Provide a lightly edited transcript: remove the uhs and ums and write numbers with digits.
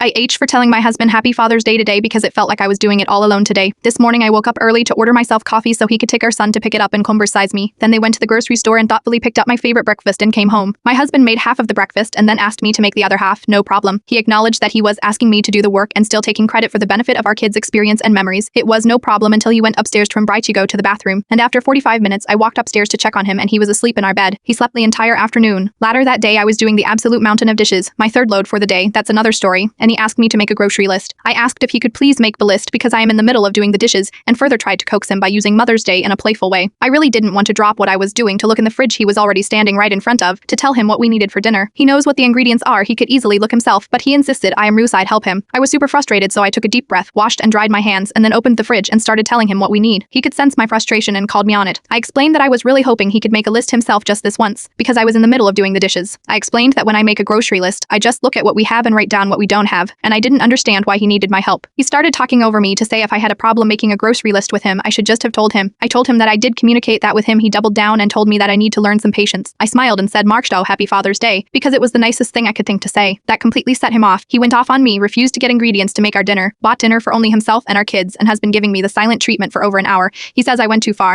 I H for telling my husband Happy Father's Day today because it felt like I was doing it all alone today. This morning I woke up early to order myself coffee so he could take our son to pick it up and conversize me. Then they went to the grocery store and thoughtfully picked up my favorite breakfast and came home. My husband made half of the breakfast and then asked me to make the other half, no problem. He acknowledged that he was asking me to do the work and still taking credit for the benefit of our kids' experience and memories. It was no problem until he went upstairs to invite to go to the bathroom. And after 45 minutes, I walked upstairs to check on him and he was asleep in our bed. He slept the entire afternoon. Later that day, I was doing the absolute mountain of dishes, my third load for the day. That's another story. And he asked me to make a grocery list. I asked if he could please make the list because I am in the middle of doing the dishes and further tried to coax him by using Mother's Day in a playful way. I really didn't want to drop what I was doing to look in the fridge he was already standing right in front of to tell him what we needed for dinner. He knows what the ingredients are, he could easily look himself, but he insisted I am Ruth, I'd help him. I was super frustrated, so I took a deep breath, washed and dried my hands, and then opened the fridge and started telling him what we need. He could sense my frustration and called me on it. I explained that I was really hoping he could make a list himself just this once, because I was in the middle of doing the dishes. I explained that when I make a grocery list, I just look at what we have and write down what we don't have, and I didn't understand why he needed my help. He started talking over me to say if I had a problem making a grocery list with him, I should just have told him. I told him that I did communicate that with him. He doubled down and told me that I need to learn some patience. I smiled and said, "Markstow, Happy Father's Day," because it was the nicest thing I could think to say. That completely set him off. He went off on me, refused to get ingredients to make our dinner, bought dinner for only himself and our kids, and has been giving me the silent treatment for over an hour. He says I went too far.